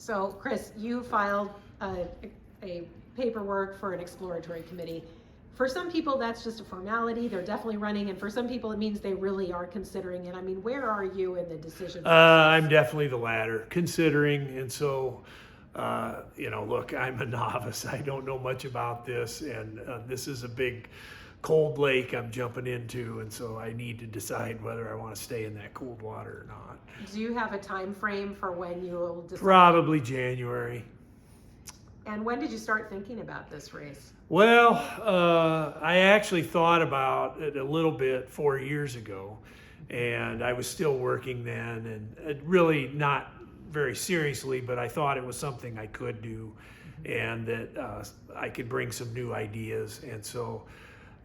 So Chris, you filed a paperwork for an exploratory committee. For some people, that's just a formality. They're definitely running, and for some people, it means they really are considering it. I mean, where are you in the decision process? I'm definitely the latter, considering, and so, look, I'm a novice. I don't know much about this, and this is a big cold lake I'm jumping into, and so I need to decide whether I want to stay in that cold water or not. Do you have a time frame for when you will decide? Probably January. And when did you start thinking about this race? Well, I actually thought about it a little bit 4 years ago, and I was still working then, and really not very seriously, but I thought it was something I could do, and that I could bring some new ideas. And so,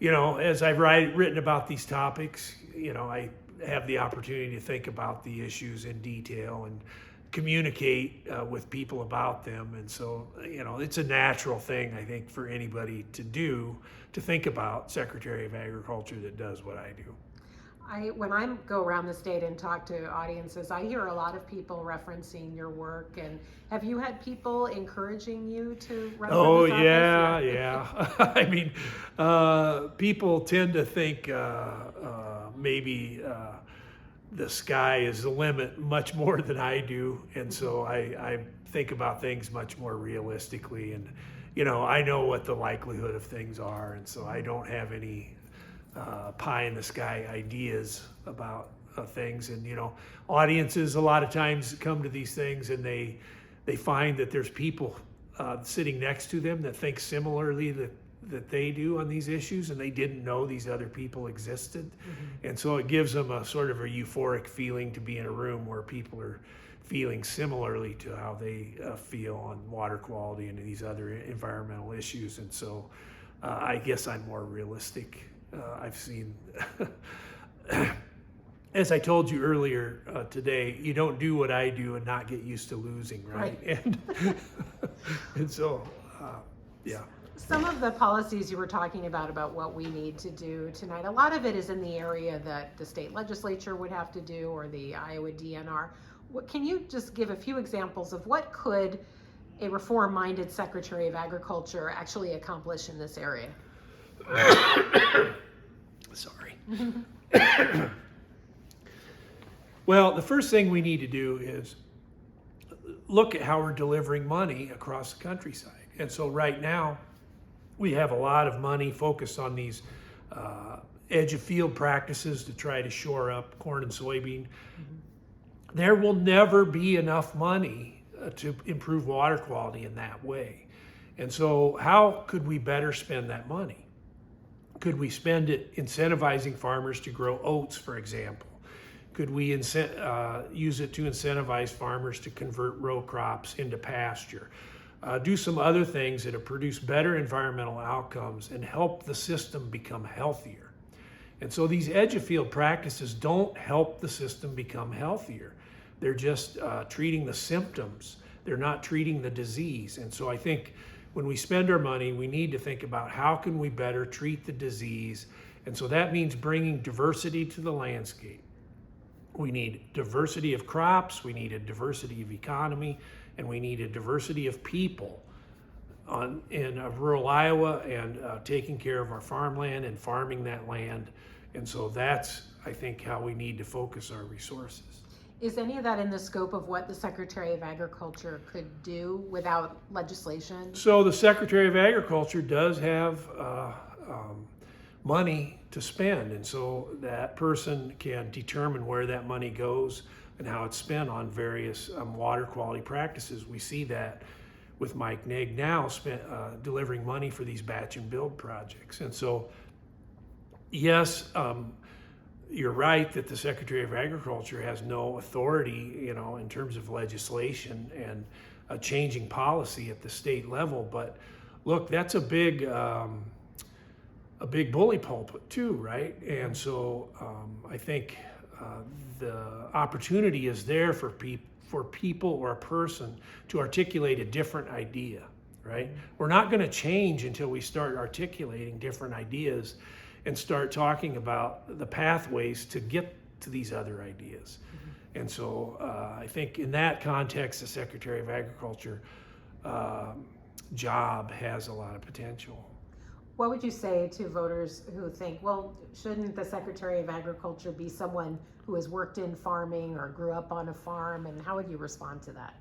as I've written about these topics, I have the opportunity to think about the issues in detail and communicate with people about them. And so, it's a natural thing, I think, for anybody to do, to think about Secretary of Agriculture that does what I do. When I go around the state and talk to audiences, I hear a lot of people referencing your work. And have you had people encouraging you to run for this office? Yeah. I mean, people tend to think maybe the sky is the limit much more than I do. And so I think about things much more realistically. And, I know what the likelihood of things are. And so I don't have any pie in the sky ideas about things. And, audiences a lot of times come to these things and they find that there's people sitting next to them that think similarly that they do on these issues, and they didn't know these other people existed. Mm-hmm. And so it gives them a sort of a euphoric feeling to be in a room where people are feeling similarly to how they feel on water quality and these other environmental issues. And so I guess I'm more realistic. I've seen, as I told you earlier today, you don't do what I do and not get used to losing, right? And so, yeah. Some of the policies you were talking about what we need to do tonight, a lot of it is in the area that the state legislature would have to do, or the Iowa DNR. Can you just give a few examples of what could a reform-minded Secretary of Agriculture actually accomplish in this area? Sorry. Well, the first thing we need to do is look at how we're delivering money across the countryside. And so right now, we have a lot of money focused on these edge of field practices to try to shore up corn and soybean. Mm-hmm. There will never be enough money to improve water quality in that way. And so how could we better spend that money? Could we spend it incentivizing farmers to grow oats, for example? Could we use it to incentivize farmers to convert row crops into pasture? Do some other things that have produced better environmental outcomes and help the system become healthier. And so these edge of field practices don't help the system become healthier. They're just treating the symptoms. They're not treating the disease. And so I think when we spend our money, we need to think about how can we better treat the disease. And so that means bringing diversity to the landscape. We need diversity of crops, we need a diversity of economy, and we need a diversity of people in rural Iowa, and taking care of our farmland and farming that land. And so that's, I think, how we need to focus our resources. Is any of that in the scope of what the Secretary of Agriculture could do without legislation? So the Secretary of Agriculture does have money to spend, and so that person can determine where that money goes and how it's spent on various water quality practices. We see that with Mike Naig now delivering money for these batch and build projects. And so, yes, you're right that the Secretary of Agriculture has no authority, in terms of legislation and changing policy at the state level. But look, that's a big bully pulpit too, right? And so I think the opportunity is there for people or a person to articulate a different idea, right? We're not going to change until we start articulating different ideas and start talking about the pathways to get to these other ideas. And so I think in that context, the Secretary of Agriculture job has a lot of potential. What would you say to voters who think, well, shouldn't the Secretary of Agriculture be someone who has worked in farming or grew up on a farm, and how would you respond to that?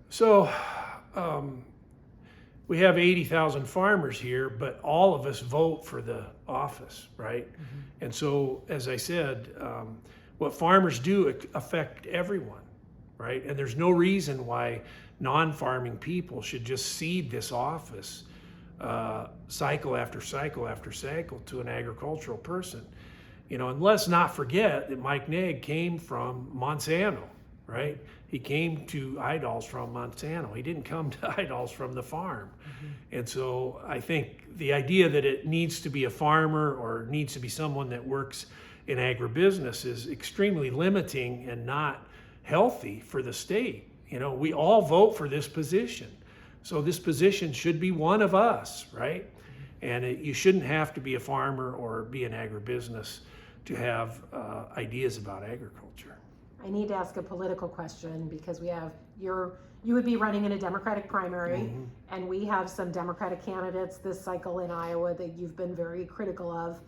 So we have 80,000 farmers here, but all of us vote for the office, right? Mm-hmm. And so, as I said, what farmers do affect everyone, right? And there's no reason why non-farming people should just cede this office cycle after cycle after cycle to an agricultural person. You know, and let's not forget that Mike Negg came from Monsanto, right? He came to Idalls from Monsanto. He didn't come to Idalls from the farm. Mm-hmm. And so I think the idea that it needs to be a farmer or needs to be someone that works in agribusiness is extremely limiting and not healthy for the state. You know, we all vote for this position. So this position should be one of us, right? And you shouldn't have to be a farmer or be in agribusiness to have ideas about agriculture. I need to ask a political question because you would be running in a Democratic primary, mm-hmm. and we have some Democratic candidates this cycle in Iowa that you've been very critical of,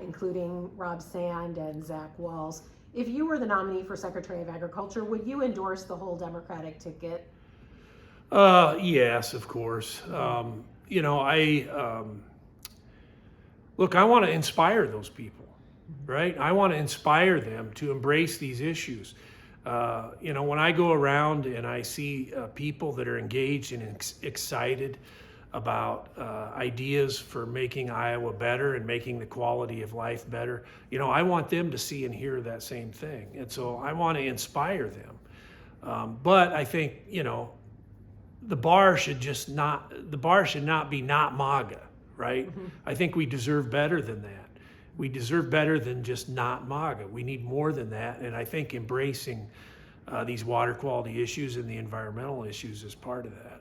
including Rob Sand and Zach Walz. If you were the nominee for Secretary of Agriculture, would you endorse the whole Democratic ticket? Yes, of course. You know, I want to inspire those people, right? I want to inspire them to embrace these issues. You know, when I go around and I see people that are engaged and excited about ideas for making Iowa better and making the quality of life better, you know, I want them to see and hear that same thing. And so I want to inspire them. But I think, you know, the bar should not be not MAGA, right? Mm-hmm. I think we deserve better than that. We deserve better than just not MAGA. We need more than that. And I think embracing these water quality issues and the environmental issues is part of that.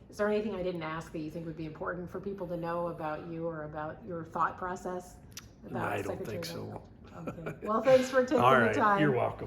Is there anything I didn't ask that you think would be important for people to know about you or about your thought process? I don't think so. Okay. Well, thanks for taking All the right. time. You're welcome.